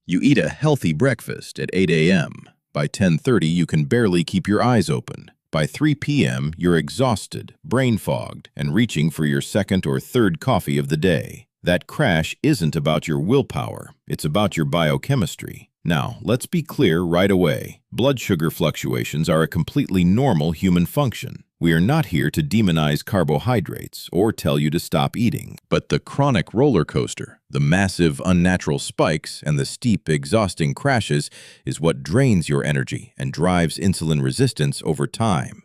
You eat a healthy breakfast at 8 a.m. By 10:30, you can barely keep your eyes open. By 3 p.m., you're exhausted, brain-fogged, and reaching for your second or third coffee of the day. That crash isn't about your willpower, it's about your biochemistry. Now, let's be clear right away. Blood sugar fluctuations are a completely normal human function. We are not here to demonize carbohydrates or tell you to stop eating. But the chronic roller coaster, the massive unnatural spikes, and the steep, exhausting crashes is what drains your energy and drives insulin resistance over time.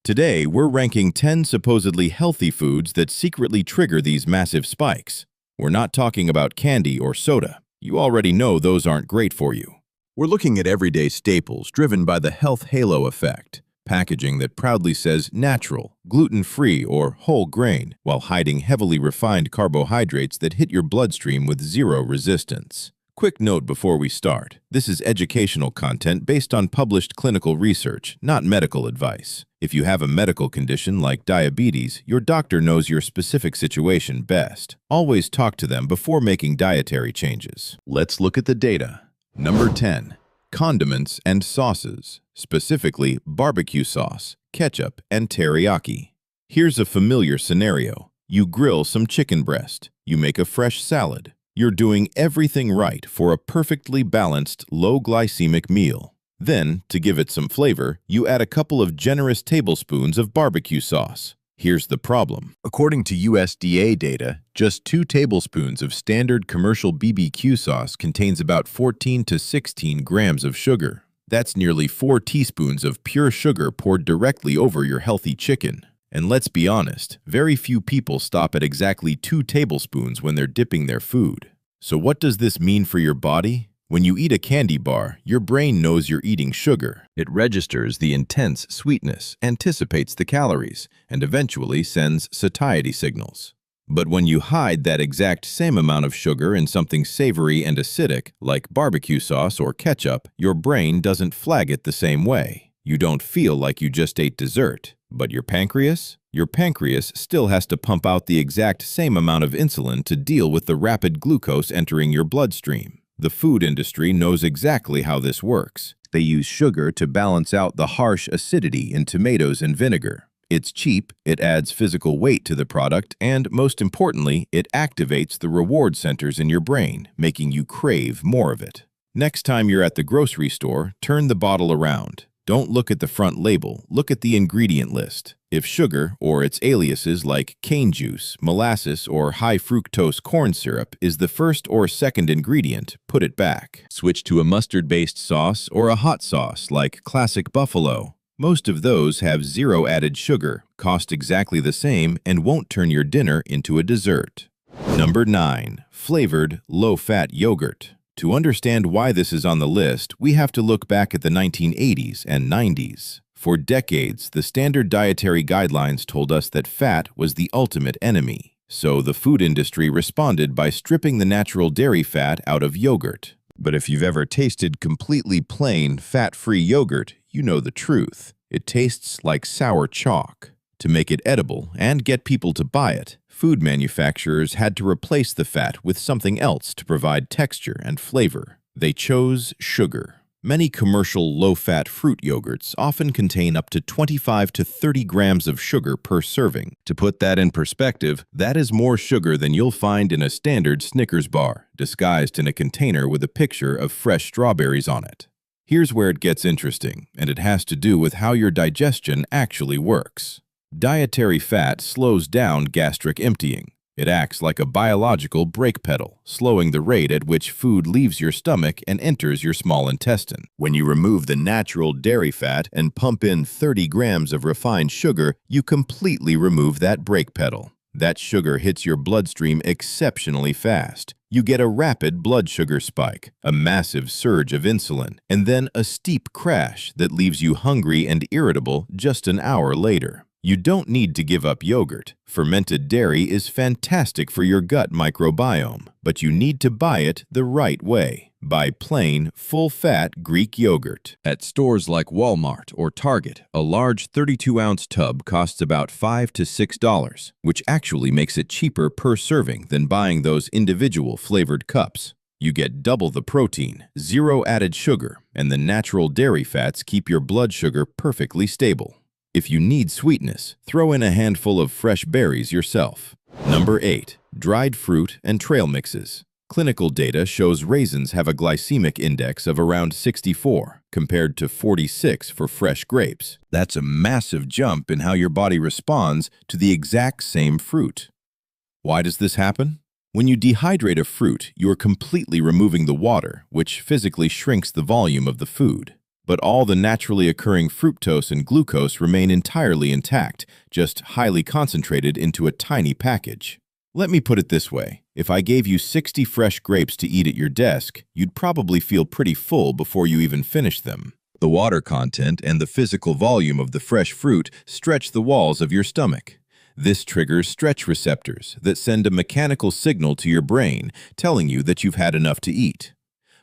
Today, we're ranking 10 supposedly healthy foods that secretly trigger these massive spikes. We're not talking about candy or soda. You already know those aren't great for you. We're looking at everyday staples driven by the health halo effect. Packaging that proudly says natural, gluten-free, or whole grain, while hiding heavily refined carbohydrates that hit your bloodstream with zero resistance. Quick note before we start. This is educational content based on published clinical research, not medical advice. If you have a medical condition like diabetes, your doctor knows your specific situation best. Always talk to them before making dietary changes. Let's look at the data. Number 10. Condiments and sauces, specifically barbecue sauce, ketchup, and teriyaki. Here's a familiar scenario. You grill some chicken breast. You make a fresh salad. You're doing everything right for a perfectly balanced, low-glycemic meal. Then, to give it some flavor, you add a couple of generous tablespoons of barbecue sauce. Here's the problem. According to USDA data, just 2 tablespoons of standard commercial BBQ sauce contains about 14 to 16 grams of sugar. That's nearly 4 teaspoons of pure sugar poured directly over your healthy chicken. And let's be honest, very few people stop at exactly 2 tablespoons when they're dipping their food. So what does this mean for your body? When you eat a candy bar, your brain knows you're eating sugar. It registers the intense sweetness, anticipates the calories, and eventually sends satiety signals. But when you hide that exact same amount of sugar in something savory and acidic, like barbecue sauce or ketchup, your brain doesn't flag it the same way. You don't feel like you just ate dessert. But your pancreas? Your pancreas still has to pump out the exact same amount of insulin to deal with the rapid glucose entering your bloodstream. The food industry knows exactly how this works. They use sugar to balance out the harsh acidity in tomatoes and vinegar. It's cheap, it adds physical weight to the product, and most importantly, it activates the reward centers in your brain, making you crave more of it. Next time you're at the grocery store, turn the bottle around. Don't look at the front label, look at the ingredient list. If sugar, or its aliases like cane juice, molasses, or high-fructose corn syrup is the first or second ingredient, put it back. Switch to a mustard-based sauce or a hot sauce like Classic Buffalo. Most of those have zero added sugar, cost exactly the same, and won't turn your dinner into a dessert. Number 9. Flavored, low-fat yogurt. To understand why this is on the list, we have to look back at the 1980s and 90s. For decades, the standard dietary guidelines told us that fat was the ultimate enemy. So the food industry responded by stripping the natural dairy fat out of yogurt. But if you've ever tasted completely plain, fat-free yogurt, you know the truth. It tastes like sour chalk. To make it edible and get people to buy it, food manufacturers had to replace the fat with something else to provide texture and flavor. They chose sugar. Many commercial low-fat fruit yogurts often contain up to 25 to 30 grams of sugar per serving. To put that in perspective, that is more sugar than you'll find in a standard Snickers bar, disguised in a container with a picture of fresh strawberries on it. Here's where it gets interesting, and it has to do with how your digestion actually works. Dietary fat slows down gastric emptying. It acts like a biological brake pedal, slowing the rate at which food leaves your stomach and enters your small intestine. When you remove the natural dairy fat and pump in 30 grams of refined sugar, you completely remove that brake pedal. That sugar hits your bloodstream exceptionally fast. You get a rapid blood sugar spike, a massive surge of insulin, and then a steep crash that leaves you hungry and irritable just an hour later. You don't need to give up yogurt. Fermented dairy is fantastic for your gut microbiome, but you need to buy it the right way. Buy plain, full-fat Greek yogurt. At stores like Walmart or Target, a large 32-ounce tub costs about $5 to $6, which actually makes it cheaper per serving than buying those individual flavored cups. You get double the protein, zero added sugar, and the natural dairy fats keep your blood sugar perfectly stable. If you need sweetness, throw in a handful of fresh berries yourself. Number 8. Dried fruit and trail mixes. Clinical data shows raisins have a glycemic index of around 64, compared to 46 for fresh grapes. That's a massive jump in how your body responds to the exact same fruit. Why does this happen? When you dehydrate a fruit, you are completely removing the water, which physically shrinks the volume of the food. But all the naturally occurring fructose and glucose remain entirely intact, just highly concentrated into a tiny package. Let me put it this way. If I gave you 60 fresh grapes to eat at your desk, you'd probably feel pretty full before you even finished them. The water content and the physical volume of the fresh fruit stretch the walls of your stomach. This triggers stretch receptors that send a mechanical signal to your brain telling you that you've had enough to eat.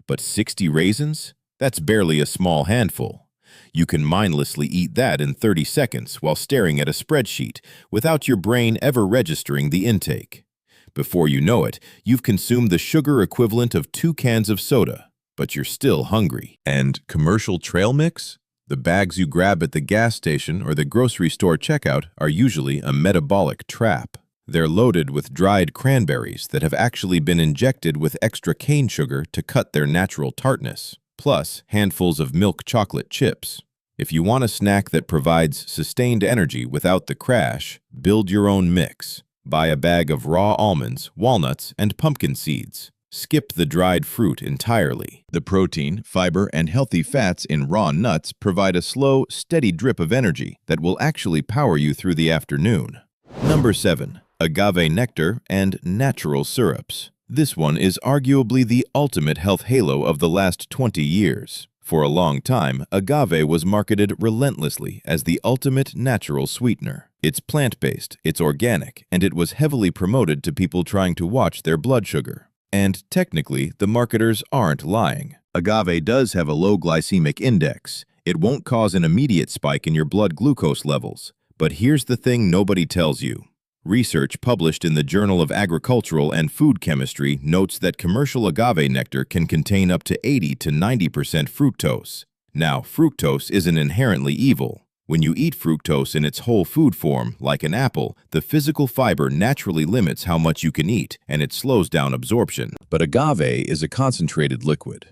But 60 raisins? That's barely a small handful. You can mindlessly eat that in 30 seconds while staring at a spreadsheet without your brain ever registering the intake. Before you know it, you've consumed the sugar equivalent of 2 cans of soda, but you're still hungry. And commercial trail mix? The bags you grab at the gas station or the grocery store checkout are usually a metabolic trap. They're loaded with dried cranberries that have actually been injected with extra cane sugar to cut their natural tartness, plus handfuls of milk chocolate chips. If you want a snack that provides sustained energy without the crash, build your own mix. Buy a bag of raw almonds, walnuts, and pumpkin seeds. Skip the dried fruit entirely. The protein, fiber, and healthy fats in raw nuts provide a slow, steady drip of energy that will actually power you through the afternoon. Number 7. Agave nectar and natural syrups. This one is arguably the ultimate health halo of the last 20 years. For a long time, agave was marketed relentlessly as the ultimate natural sweetener. It's plant-based, it's organic, and it was heavily promoted to people trying to watch their blood sugar. And technically, the marketers aren't lying. Agave does have a low glycemic index. It won't cause an immediate spike in your blood glucose levels. But here's the thing nobody tells you. Research published in the Journal of Agricultural and Food Chemistry notes that commercial agave nectar can contain up to 80 to 90% fructose. Now, fructose isn't inherently evil. When you eat fructose in its whole food form, like an apple, the physical fiber naturally limits how much you can eat, and it slows down absorption. But agave is a concentrated liquid.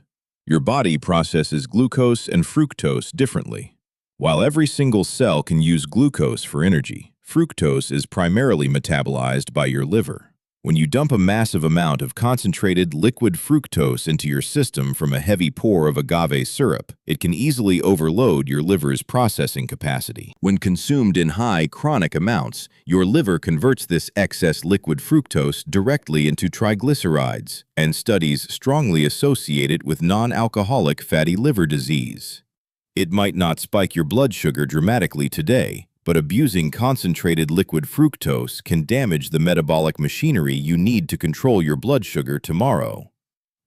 Your body processes glucose and fructose differently. While every single cell can use glucose for energy, fructose is primarily metabolized by your liver. When you dump a massive amount of concentrated liquid fructose into your system from a heavy pour of agave syrup, it can easily overload your liver's processing capacity. When consumed in high, chronic amounts, your liver converts this excess liquid fructose directly into triglycerides, and studies strongly associate it with non-alcoholic fatty liver disease. It might not spike your blood sugar dramatically today, but abusing concentrated liquid fructose can damage the metabolic machinery you need to control your blood sugar tomorrow.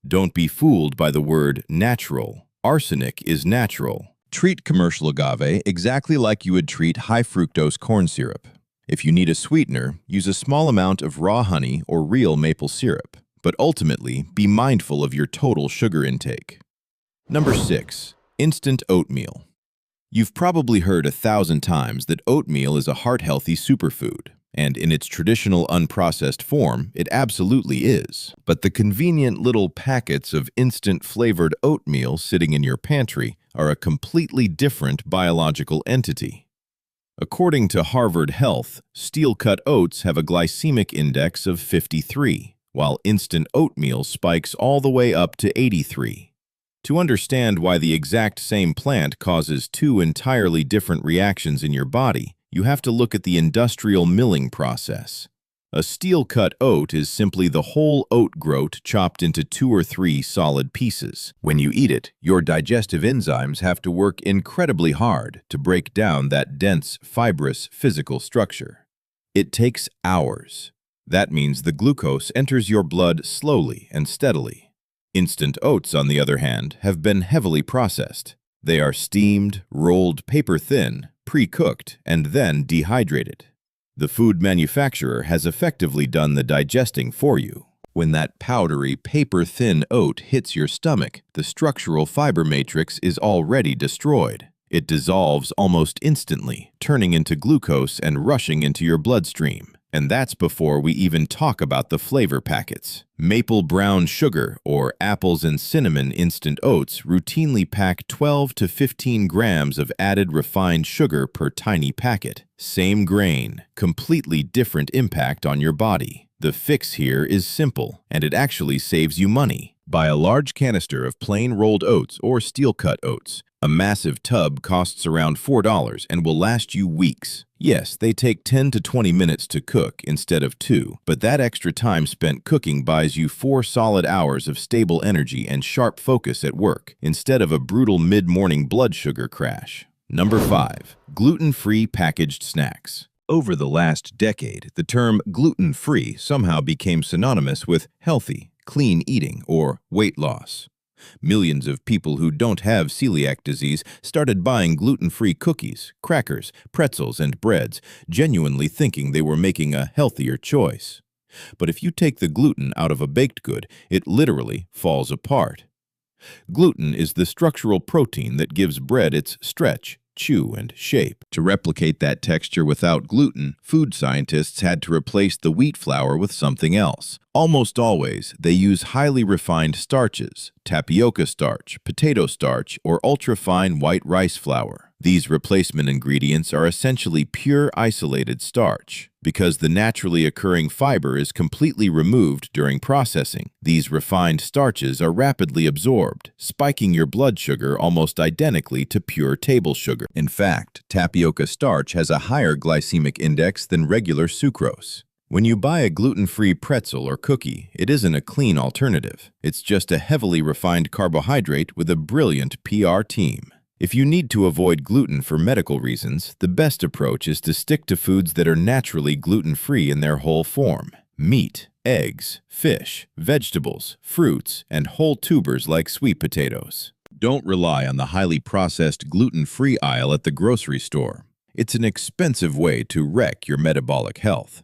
Don't be fooled by the word natural. Arsenic is natural. Treat commercial agave exactly like you would treat high fructose corn syrup. If you need a sweetener, use a small amount of raw honey or real maple syrup, but ultimately be mindful of your total sugar intake. Number 6. Instant oatmeal. You've probably heard 1,000 times that oatmeal is a heart-healthy superfood, and in its traditional unprocessed form, it absolutely is. But the convenient little packets of instant-flavored oatmeal sitting in your pantry are a completely different biological entity. According to Harvard Health, steel-cut oats have a glycemic index of 53, while instant oatmeal spikes all the way up to 83. To understand why the exact same plant causes 2 entirely different reactions in your body, you have to look at the industrial milling process. A steel-cut oat is simply the whole oat groat chopped into 2 or 3 solid pieces. When you eat it, your digestive enzymes have to work incredibly hard to break down that dense, fibrous physical structure. It takes hours. That means the glucose enters your blood slowly and steadily. Instant oats, on the other hand, have been heavily processed. They are steamed, rolled paper-thin, pre-cooked, and then dehydrated. The food manufacturer has effectively done the digesting for you. When that powdery, paper-thin oat hits your stomach, the structural fiber matrix is already destroyed. It dissolves almost instantly, turning into glucose and rushing into your bloodstream. And that's before we even talk about the flavor packets. Maple brown sugar or apples and cinnamon instant oats routinely pack 12 to 15 grams of added refined sugar per tiny packet. Same grain, completely different impact on your body. The fix here is simple, and it actually saves you money. Buy a large canister of plain rolled oats or steel-cut oats. A massive tub costs around $4 and will last you weeks. Yes, they take 10 to 20 minutes to cook instead of 2, but that extra time spent cooking buys you 4 solid hours of stable energy and sharp focus at work, instead of a brutal mid-morning blood sugar crash. Number 5. Gluten-free packaged snacks. Over the last decade, the term gluten-free somehow became synonymous with healthy, clean eating, or weight loss. Millions of people who don't have celiac disease started buying gluten-free cookies, crackers, pretzels, and breads, genuinely thinking they were making a healthier choice. But if you take the gluten out of a baked good, it literally falls apart. Gluten is the structural protein that gives bread its stretch, chew, and shape. To replicate that texture without gluten, food scientists had to replace the wheat flour with something else. Almost always, they use highly refined starches, tapioca starch, potato starch, or ultra-fine white rice flour. These replacement ingredients are essentially pure isolated starch. Because the naturally occurring fiber is completely removed during processing, these refined starches are rapidly absorbed, spiking your blood sugar almost identically to pure table sugar. In fact, tapioca starch has a higher glycemic index than regular sucrose. When you buy a gluten-free pretzel or cookie, it isn't a clean alternative. It's just a heavily refined carbohydrate with a brilliant PR team. If you need to avoid gluten for medical reasons, the best approach is to stick to foods that are naturally gluten-free in their whole form. Meat, eggs, fish, vegetables, fruits, and whole tubers like sweet potatoes. Don't rely on the highly processed gluten-free aisle at the grocery store. It's an expensive way to wreck your metabolic health.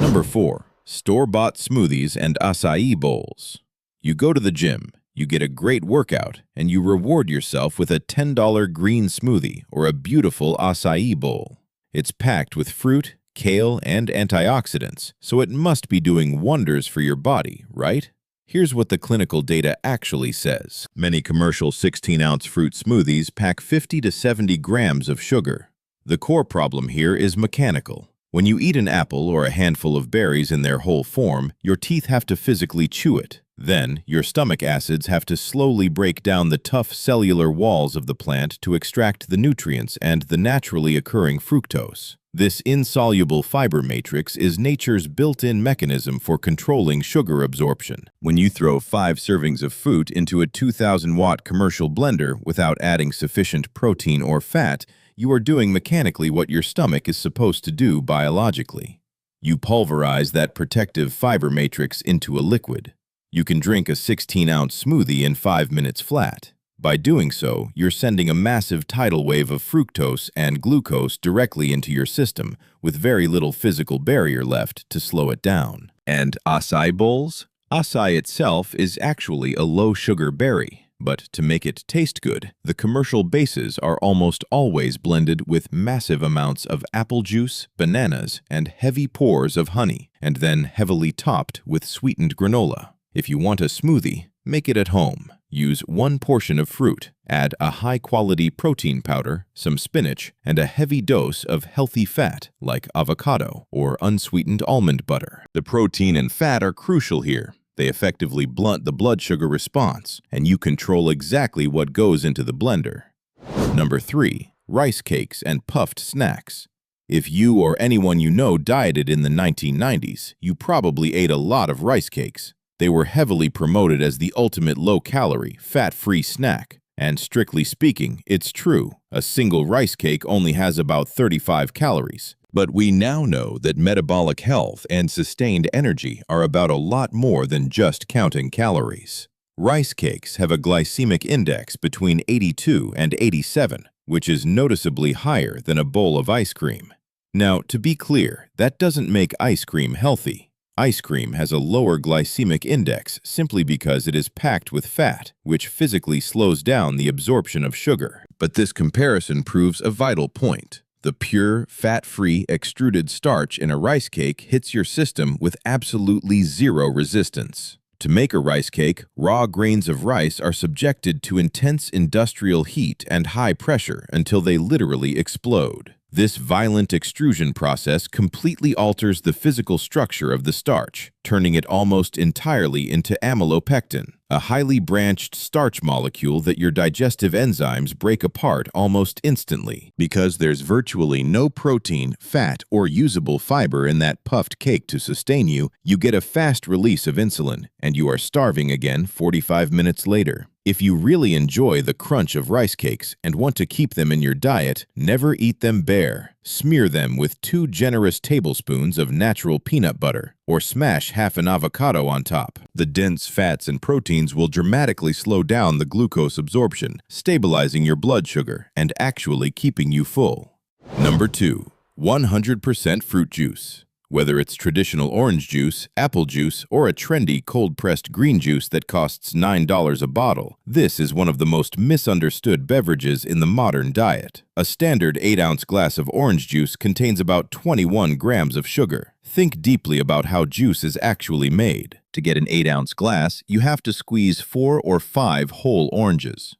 Number 4. Store-bought smoothies and acai bowls. You go to the gym, you get a great workout, and you reward yourself with a $10 green smoothie or a beautiful acai bowl. It's packed with fruit, kale, and antioxidants, so it must be doing wonders for your body, right? Here's what the clinical data actually says. Many commercial 16-ounce fruit smoothies pack 50 to 70 grams of sugar. The core problem here is mechanical. When you eat an apple or a handful of berries in their whole form, your teeth have to physically chew it. Then, your stomach acids have to slowly break down the tough cellular walls of the plant to extract the nutrients and the naturally occurring fructose. This insoluble fiber matrix is nature's built-in mechanism for controlling sugar absorption. When you throw 5 servings of fruit into a 2,000-watt commercial blender without adding sufficient protein or fat, you are doing mechanically what your stomach is supposed to do biologically. You pulverize that protective fiber matrix into a liquid. You can drink a 16-ounce smoothie in 5 minutes flat. By doing so, you're sending a massive tidal wave of fructose and glucose directly into your system, with very little physical barrier left to slow it down. And acai bowls? Acai itself is actually a low-sugar berry. But to make it taste good, the commercial bases are almost always blended with massive amounts of apple juice, bananas, and heavy pours of honey, and then heavily topped with sweetened granola. If you want a smoothie, make it at home. Use 1 portion of fruit, add a high-quality protein powder, some spinach, and a heavy dose of healthy fat like avocado or unsweetened almond butter. The protein and fat are crucial here. They effectively blunt the blood sugar response, and you control exactly what goes into the blender. Number 3. Rice cakes and puffed snacks. If you or anyone you know dieted in the 1990s, you probably ate a lot of rice cakes. They were heavily promoted as the ultimate low-calorie, fat-free snack. And strictly speaking, it's true. A single rice cake only has about 35 calories. But we now know that metabolic health and sustained energy are about a lot more than just counting calories. Rice cakes have a glycemic index between 82 and 87, which is noticeably higher than a bowl of ice cream. Now, to be clear, that doesn't make ice cream healthy. Ice cream has a lower glycemic index simply because it is packed with fat, which physically slows down the absorption of sugar. But this comparison proves a vital point. The pure, fat-free, extruded starch in a rice cake hits your system with absolutely zero resistance. To make a rice cake, raw grains of rice are subjected to intense industrial heat and high pressure until they literally explode. This violent extrusion process completely alters the physical structure of the starch, turning it almost entirely into amylopectin, a highly branched starch molecule that your digestive enzymes break apart almost instantly. Because there's virtually no protein, fat, or usable fiber in that puffed cake to sustain you, you get a fast release of insulin, and you are starving again 45 minutes later. If you really enjoy the crunch of rice cakes and want to keep them in your diet, never eat them bare. Smear them with 2 generous tablespoons of natural peanut butter, or smash half an avocado on top. The dense fats and proteins will dramatically slow down the glucose absorption, stabilizing your blood sugar and actually keeping you full. Number 2. 100% fruit juice. Whether it's traditional orange juice, apple juice, or a trendy cold-pressed green juice that costs $9 a bottle, this is one of the most misunderstood beverages in the modern diet. A standard 8-ounce glass of orange juice contains about 21 grams of sugar. Think deeply about how juice is actually made. To get an 8-ounce glass, you have to squeeze 4 or 5 whole oranges.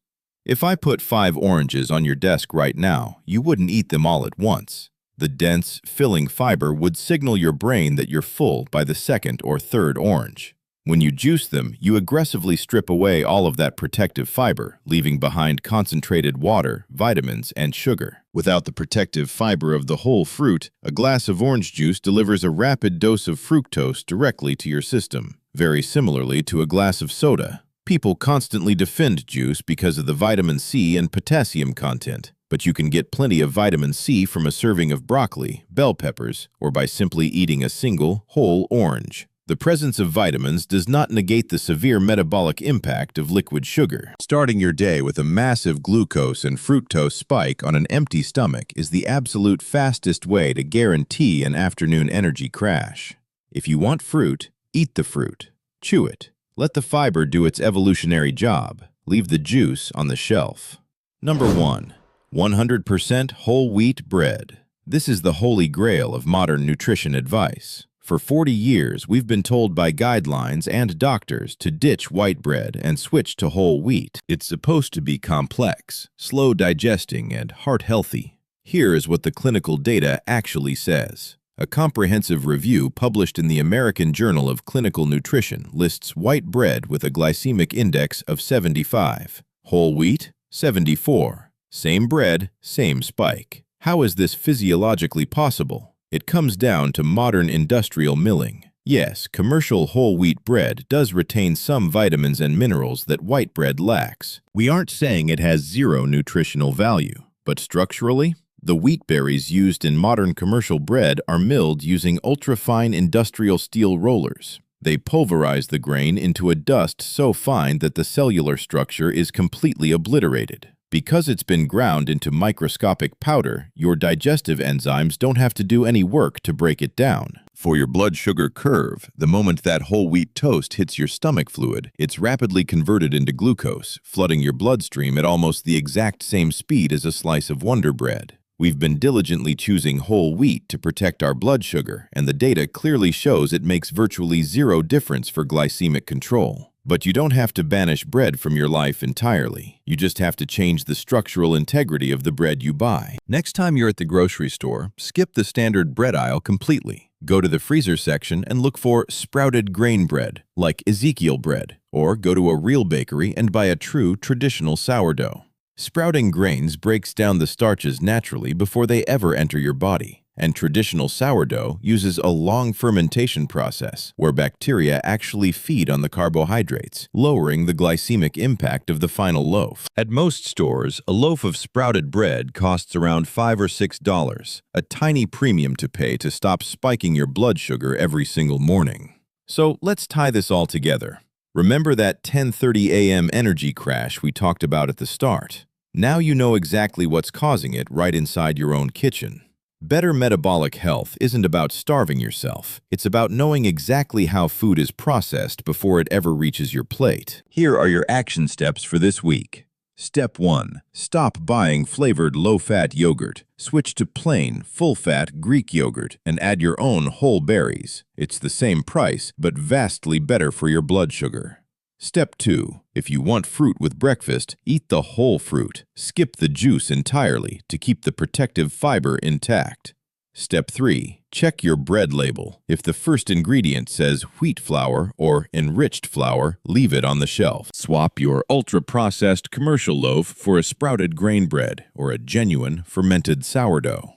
If I put 5 oranges on your desk right now, you wouldn't eat them all at once. The dense, filling fiber would signal your brain that you're full by the second or third orange. When you juice them, you aggressively strip away all of that protective fiber, leaving behind concentrated water, vitamins, and sugar. Without the protective fiber of the whole fruit, a glass of orange juice delivers a rapid dose of fructose directly to your system, very similarly to a glass of soda. People constantly defend juice because of the vitamin C and potassium content. But you can get plenty of vitamin C from a serving of broccoli, bell peppers, or by simply eating a single, whole orange. The presence of vitamins does not negate the severe metabolic impact of liquid sugar. Starting your day with a massive glucose and fructose spike on an empty stomach is the absolute fastest way to guarantee an afternoon energy crash. If you want fruit, eat the fruit. Chew it. Let the fiber do its evolutionary job. Leave the juice on the shelf. Number 1. 100% whole wheat bread. This is the holy grail of modern nutrition advice. For 40 years, we've been told by guidelines and doctors to ditch white bread and switch to whole wheat. It's supposed to be complex, slow digesting, and heart-healthy. Here is what the clinical data actually says. A comprehensive review published in the American Journal of Clinical Nutrition lists white bread with a glycemic index of 75, whole wheat, 74. Same bread, same spike. How is this physiologically possible? It comes down to modern industrial milling. Yes, commercial whole wheat bread does retain some vitamins and minerals that white bread lacks. We aren't saying it has zero nutritional value, but structurally, the wheat berries used in modern commercial bread are milled using ultra-fine industrial steel rollers. They pulverize the grain into a dust so fine that the cellular structure is completely obliterated. Because it's been ground into microscopic powder, your digestive enzymes don't have to do any work to break it down. For your blood sugar curve, the moment that whole wheat toast hits your stomach fluid, it's rapidly converted into glucose, flooding your bloodstream at almost the exact same speed as a slice of Wonder Bread. We've been diligently choosing whole wheat to protect our blood sugar, and the data clearly shows it makes virtually zero difference for glycemic control. But you don't have to banish bread from your life entirely. You just have to change the structural integrity of the bread you buy. Next time you're at the grocery store, skip the standard bread aisle completely. Go to the freezer section and look for sprouted grain bread, like Ezekiel bread, or go to a real bakery and buy a true traditional sourdough. Sprouting grains breaks down the starches naturally before they ever enter your body. And traditional sourdough uses a long fermentation process where bacteria actually feed on the carbohydrates, lowering the glycemic impact of the final loaf. At most stores, a loaf of sprouted bread costs around $5 or $6, a tiny premium to pay to stop spiking your blood sugar every single morning. So let's tie this all together. Remember that 10:30 a.m. energy crash we talked about at the start? Now you know exactly what's causing it right inside your own kitchen. Better metabolic health isn't about starving yourself. It's about knowing exactly how food is processed before it ever reaches your plate. Here are your action steps for this week. Step 1. Stop buying flavored low-fat yogurt. Switch to plain, full-fat Greek yogurt and add your own whole berries. It's the same price, but vastly better for your blood sugar. Step 2. If you want fruit with breakfast, eat the whole fruit. Skip the juice entirely to keep the protective fiber intact. Step 3. Check your bread label. If the first ingredient says wheat flour or enriched flour, leave it on the shelf. Swap your ultra-processed commercial loaf for a sprouted grain bread or a genuine fermented sourdough.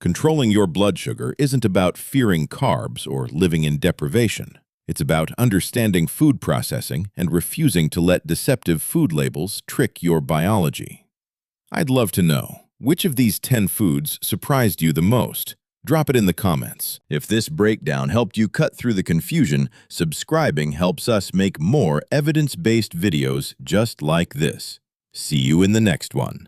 Controlling your blood sugar isn't about fearing carbs or living in deprivation. It's about understanding food processing and refusing to let deceptive food labels trick your biology. I'd love to know, which of these 10 foods surprised you the most? Drop it in the comments. If this breakdown helped you cut through the confusion, subscribing helps us make more evidence-based videos just like this. See you in the next one.